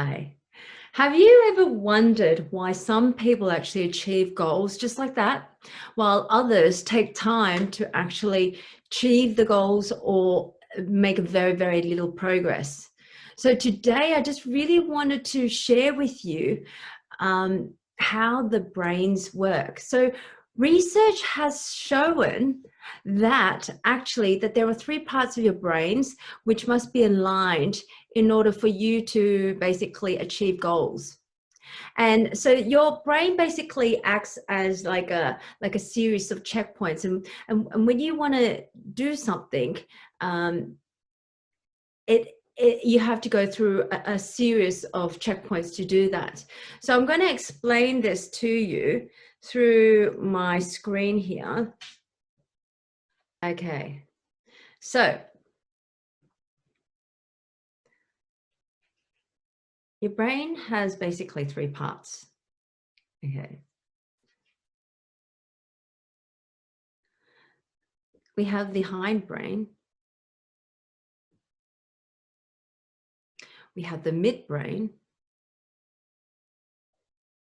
Hi. Have you ever wondered why some people actually achieve goals just like that, while others take time to actually achieve the goals or make very, very little progress? So today I just really wanted to share with you how the brains work. So research has shown that actually that there are three parts of your brains which must be aligned in order for you to basically achieve goals. And so your brain basically acts as like a series of checkpoints, and when you want to do something, you have to go through a series of checkpoints to do that. So I'm going to explain this to you through my screen here. Okay, so your brain has basically three parts. Okay. We have the hindbrain, we have the midbrain,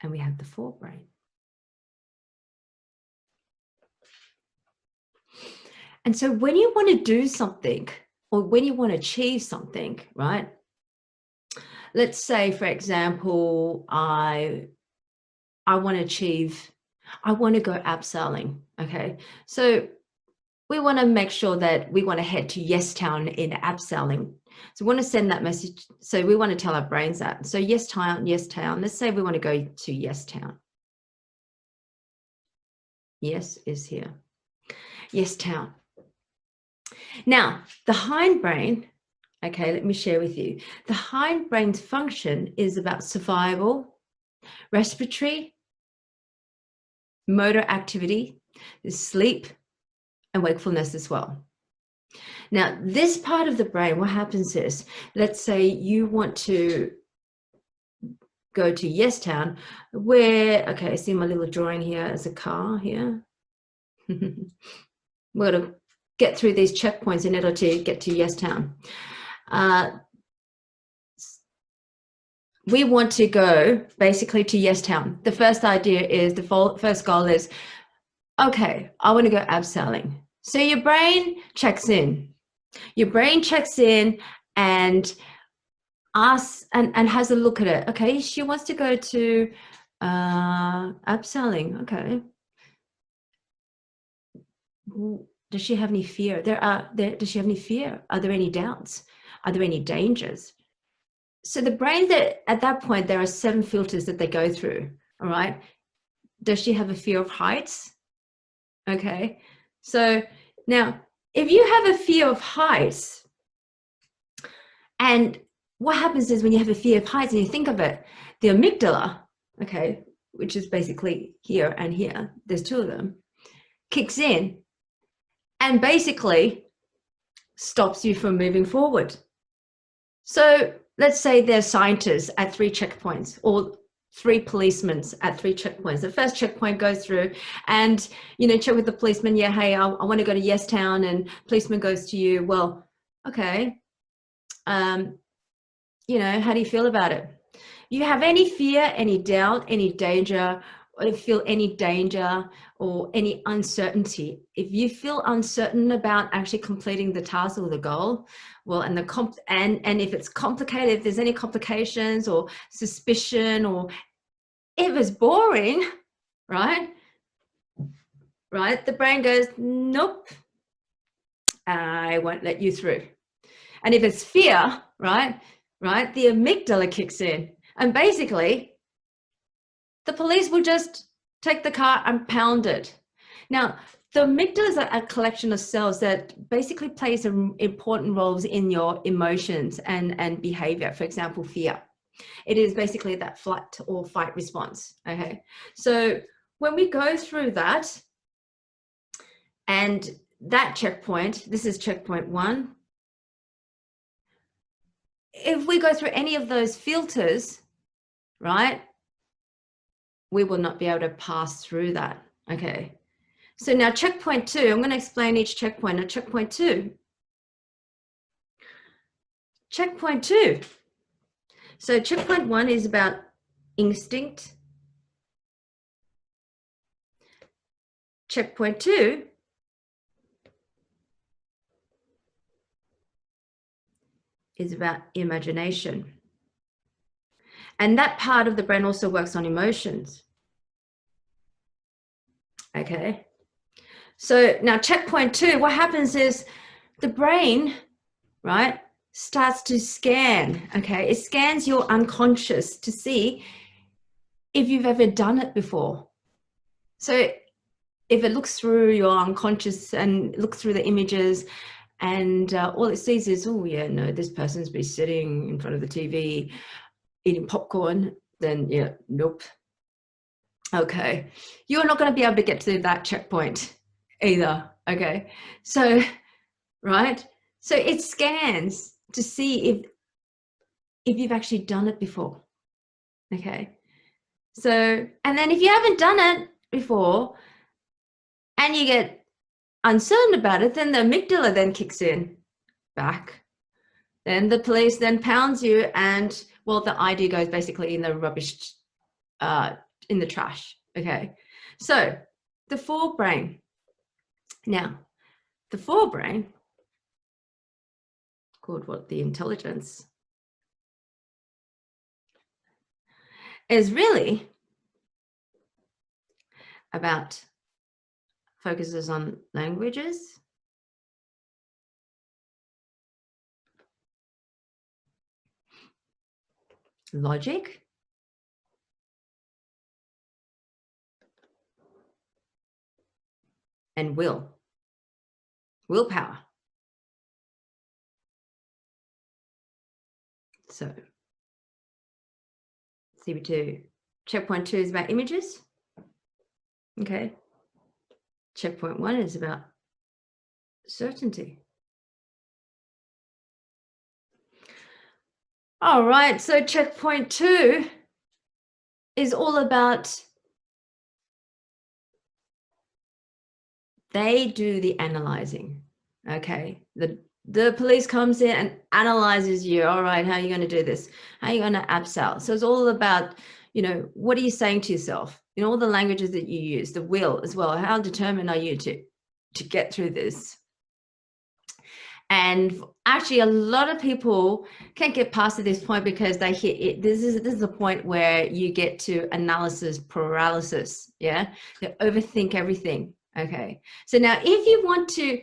and we have the forebrain. And so when you want to do something, or when you want to achieve something, right? Let's say, for example, I want to go abseiling. Okay. So we want to make sure that we want to head to Yes Town in abseiling. So we want to send that message. So we want to tell our brains that. So Yes Town, Yes Town. Let's say we want to go to Yes Town. Yes is here. Yes Town. Now, the hindbrain, okay, let me share with you. The hindbrain's function is about survival, respiratory, motor activity, sleep, and wakefulness as well. Now, this part of the brain, what happens is, let's say you want to go to Yes Town, where, okay, see my little drawing here as a car here. We're going to get through these checkpoints in order to get to Yes Town. We want to go basically to Yes Town. The first idea is, the first goal is, okay, I want to go abseiling. So your brain checks in. Your brain checks in and asks and has a look at it. Okay, she wants to go to abseiling. Okay. Does she have any fear? Does she have any fear? Are there any doubts? Are there any dangers? So the brain, that at that point, there are 7 filters that they go through. All right. Does she have a fear of heights? Okay. So now, if you have a fear of heights, and what happens is when you have a fear of heights and you think of it, the amygdala, okay, which is basically here and here, there's 2 of them, kicks in and basically stops you from moving forward. So let's say there's scientists at 3 checkpoints, or 3 policemen at 3 checkpoints. The first checkpoint goes through and, you know, check with the policeman. Yeah, hey, I want to go to Yes Town. And policeman goes to you, well, okay, you know, how do you feel about it? You have any fear, any doubt, any danger, or feel any danger or any uncertainty? If you feel uncertain about actually completing the task or the goal, well, and if it's complicated, if there's any complications or suspicion, or if it's boring, right, the brain goes, nope, I won't let you through. And if it's fear, right, the amygdala kicks in, and basically the police will just take the car and pound it. Now, the amygdala is a collection of cells that basically plays important roles in your emotions and behavior. For example, fear. It is basically that flight or fight response. Okay, so when we go through that, and that checkpoint, this is checkpoint 1. If we go through any of those filters, right, we will not be able to pass through that. Okay, so now checkpoint 2, I'm going to explain each checkpoint. Now checkpoint 2. So checkpoint 1 is about instinct. Checkpoint 2 is about imagination. And that part of the brain also works on emotions. Okay. So now checkpoint 2, what happens is the brain, right, starts to scan. Okay. It scans your unconscious to see if you've ever done it before. So if it looks through your unconscious and looks through the images, and all it sees is, oh yeah, no, this person's been sitting in front of the TV eating popcorn, then yeah, nope. Okay, you're not going to be able to get to that checkpoint either. Okay, so right, so it scans to see if you've actually done it before. Okay, so, and then if you haven't done it before and you get uncertain about it, then the amygdala then kicks in back. Then the police then pounds you, and well, the ID goes basically in the rubbish, in the trash. Okay, so the forebrain. Now, the forebrain, called what, the intelligence, is really about focuses on languages, logic, and willpower. So CB2, checkpoint 2 is about images. Okay, checkpoint 1 is about certainty. All right, so checkpoint 2 is all about, they do the analyzing. Okay, the police comes in and analyzes you. All right, how are you going to do this? How are you going to abseil? So it's all about, you know, what are you saying to yourself in all the languages that you use, the will as well. How determined are you to get through this? And actually, a lot of people can't get past to this point because they hit it. This is the point where you get to analysis paralysis. Yeah, they overthink everything. Okay, so now if you want to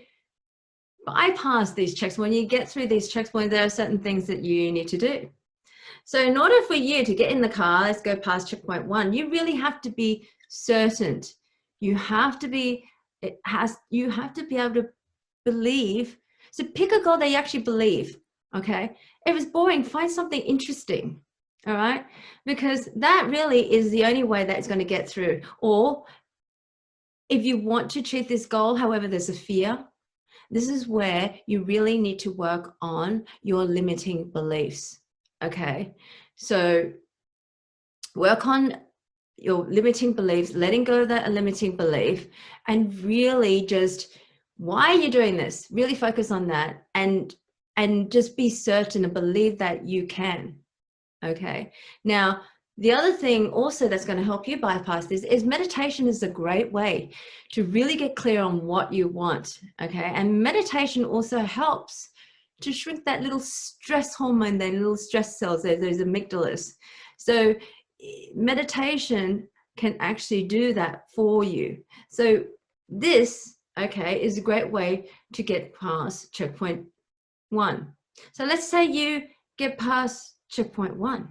bypass these checks, when you get through these checkpoints, there are certain things that you need to do. So in order for you to get in the car, let's go past checkpoint 1, you really have to be certain. You have to be, you have to be able to believe. So pick a goal that you actually believe. Okay, if it's boring, find something interesting. All right, because that really is the only way that it's going to get through. Or if you want to achieve this goal, however, there's a fear, this is where you really need to work on your limiting beliefs. Okay, so work on your limiting beliefs, letting go of that limiting belief, and really just, why are you doing this? Really focus on that, and just be certain and believe that you can. Okay, now the other thing also that's going to help you bypass this is meditation is a great way to really get clear on what you want. Okay, and meditation also helps to shrink that little stress hormone, that little stress cells, those amygdalas. So meditation can actually do that for you. So this, okay, is a great way to get past checkpoint 1. So let's say you get past checkpoint 1.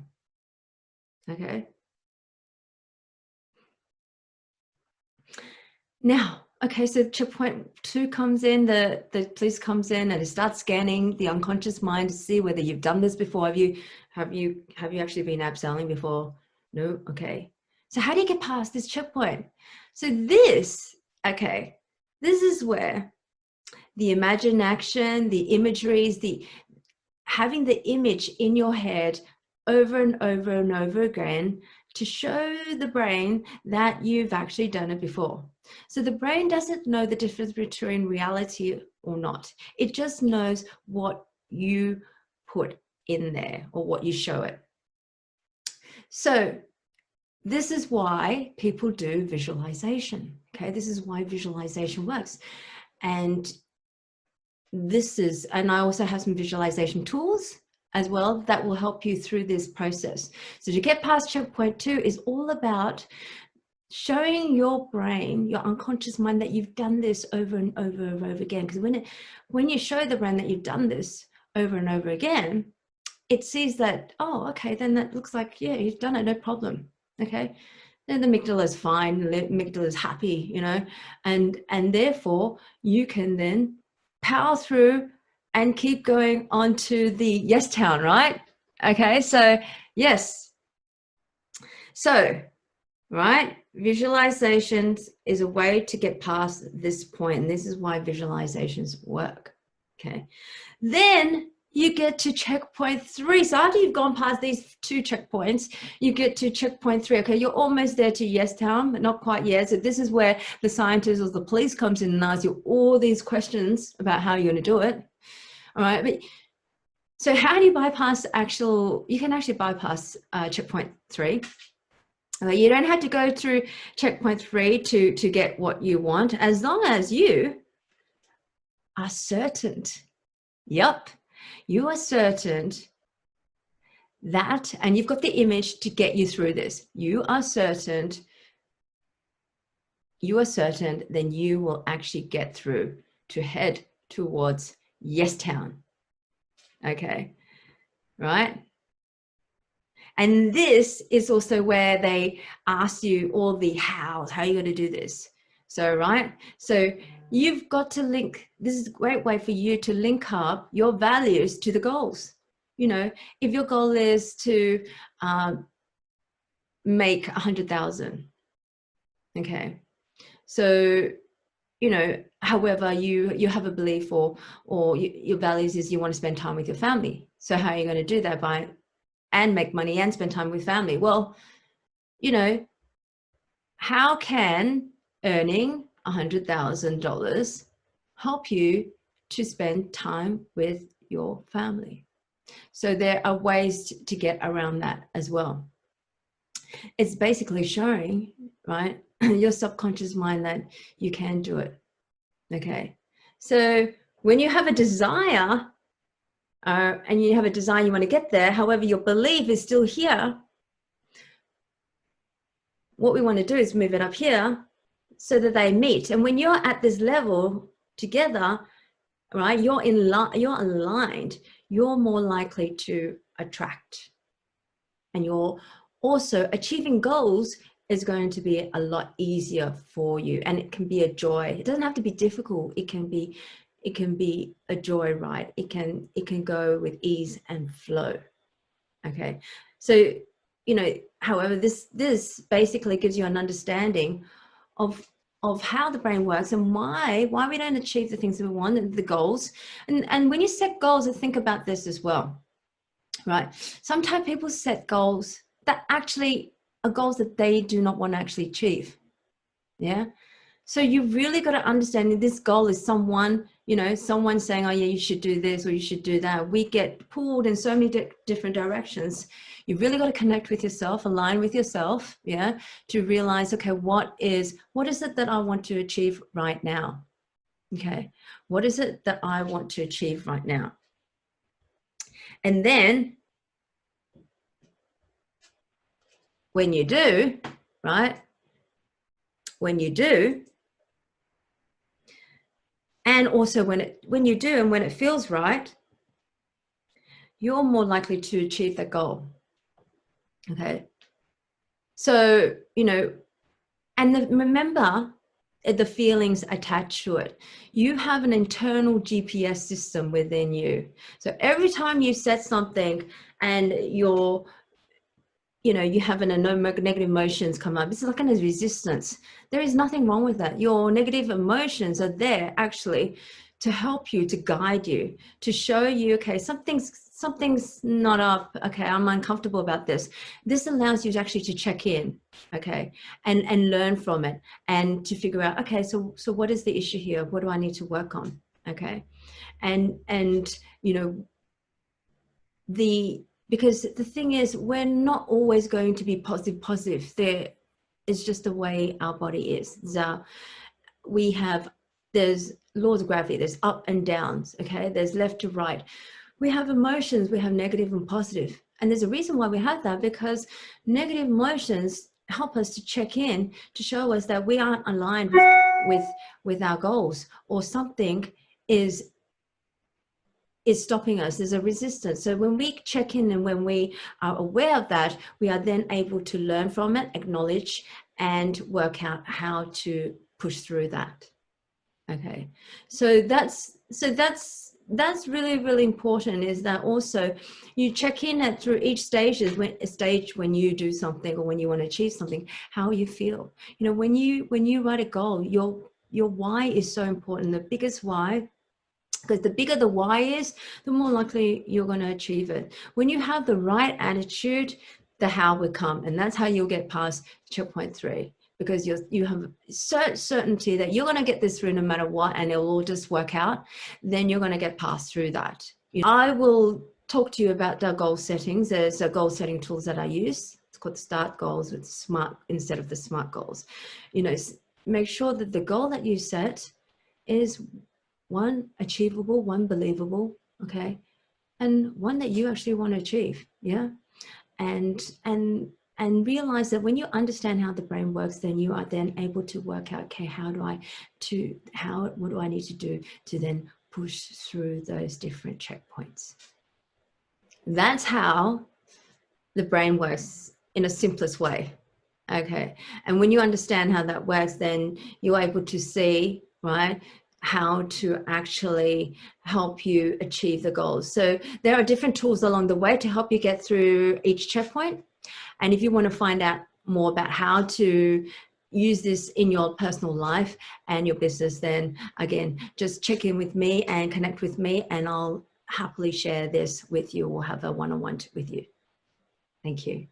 Okay. Now, okay, so checkpoint 2 comes in, the police comes in and it starts scanning the unconscious mind to see whether you've done this before. Have you actually been abseiling before? No. Okay. So how do you get past this checkpoint? So this, okay, this is where the imagination, the imageries, having the image in your head over and over and over again to show the brain that you've actually done it before. So the brain doesn't know the difference between reality or not. It just knows what you put in there or what you show it. So this is why people do visualization. Okay, this is why visualization works. And I also have some visualization tools as well that will help you through this process. So to get past checkpoint 2 is all about showing your brain, your unconscious mind, that you've done this over and over and over again. Because when you show the brain that you've done this over and over again, it sees that, oh, okay, then that looks like, yeah, you've done it, no problem. Okay, then the amygdala is fine, the amygdala is happy, you know, and therefore you can then power through and keep going on to the yes town, right? Okay, so yes. So, right, visualizations is a way to get past this point, and this is why visualizations work. Okay, then you get to checkpoint 3. So after you've gone past these 2 checkpoints, you get to checkpoint 3. Okay, you're almost there to yes town, but not quite yet. So this is where the scientist or the police comes in and asks you all these questions about how you're going to do it. All right, but so how do you bypass you can actually bypass checkpoint 3. You don't have to go through checkpoint 3 to get what you want, as long as you are certain. Yep, you are certain that, and you've got the image to get you through this. You are certain, then you will actually get through to head towards yes town. Okay, right? And this is also where they ask you all the hows, how are you going to do this? So, right? So you've got to link, this is a great way for you to link up your values to the goals. You know, if your goal is to make 100,000, okay. So, you know, however you have a belief or your values is you want to spend time with your family. So how are you going to do that? And make money and spend time with family? Well, you know, how can earning $100,000 help you to spend time with your family? So there are ways to get around that as well. It's basically showing, right, your subconscious mind that you can do it. Okay, so when you have a desire, and you have a desire, you want to get there, however, your belief is still here, what we want to do is move it up here so that they meet. And when you're at this level together, right, you're aligned, you're more likely to attract. And you're also achieving goals is going to be a lot easier for you. And it can be a joy. It doesn't have to be difficult. It can be a joy ride. It can go with ease and flow. Okay, so, you know, however, this basically gives you an understanding of how the brain works and why we don't achieve the things that we want, the goals. And when you set goals, think about this as well, right? Sometimes people set goals that actually are goals that they do not want to actually achieve. Yeah. So you really got to understand that this goal is someone, you know, someone saying, oh yeah, you should do this or you should do that. We get pulled in so many different directions. You've really got to connect with yourself, align with yourself, yeah, to realize, okay, what is it that I want to achieve right now? Okay, what is it that I want to achieve right now? And then when you do, right, when you do, and also when you do and when it feels right, you're more likely to achieve that goal. Okay, so, you know, and remember the feelings attached to it. You have an internal GPS system within you. So every time you set something and you have negative emotions come up, it's like a resistance. There is nothing wrong with that. Your negative emotions are there actually to help you, to guide you, to show you, okay, something's not up. Okay, I'm uncomfortable about this. This allows you actually to check in, okay, and learn from it and to figure out, okay, so what is the issue here? What do I need to work on? Okay, and you know, the because the thing is, we're not always going to be positive. There is just the way our body is. So there's laws of gravity, there's up and downs, okay? There's left to right. We have emotions, we have negative and positive. And there's a reason why we have that, because negative emotions help us to check in, to show us that we aren't aligned with our goals, or something is stopping us. There's a resistance. So when we check in and when we are aware of that, we are then able to learn from it, acknowledge, and work out how to push through that. Okay, so that's really, really important, is that also you check in at through each stage when you do something or when you want to achieve something, how you feel. You know, when you write a goal, your why is so important, the biggest why, because the bigger the why is, the more likely you're going to achieve it. When you have the right attitude, the how will come, and that's how you'll get past checkpoint 3. Because you have certainty that you're going to get this through no matter what, and it'll all just work out, then you're going to get past through that. I will talk to you about the goal settings. There's a goal setting tools that I use. It's called START goals with SMART instead of the SMART goals. You know, make sure that the goal that you set is one achievable, one believable, okay, and one that you actually want to achieve. Yeah, and realize that when you understand how the brain works, then you are then able to work out, okay, what do I need to do to then push through those different checkpoints. That's how the brain works in a simplest way. Okay, and when you understand how that works, then you're able to see, right, how to actually help you achieve the goals. So there are different tools along the way to help you get through each checkpoint. And if you want to find out more about how to use this in your personal life and your business, then again, just check in with me and connect with me, and I'll happily share this with you or have a one-on-one with you. Thank you.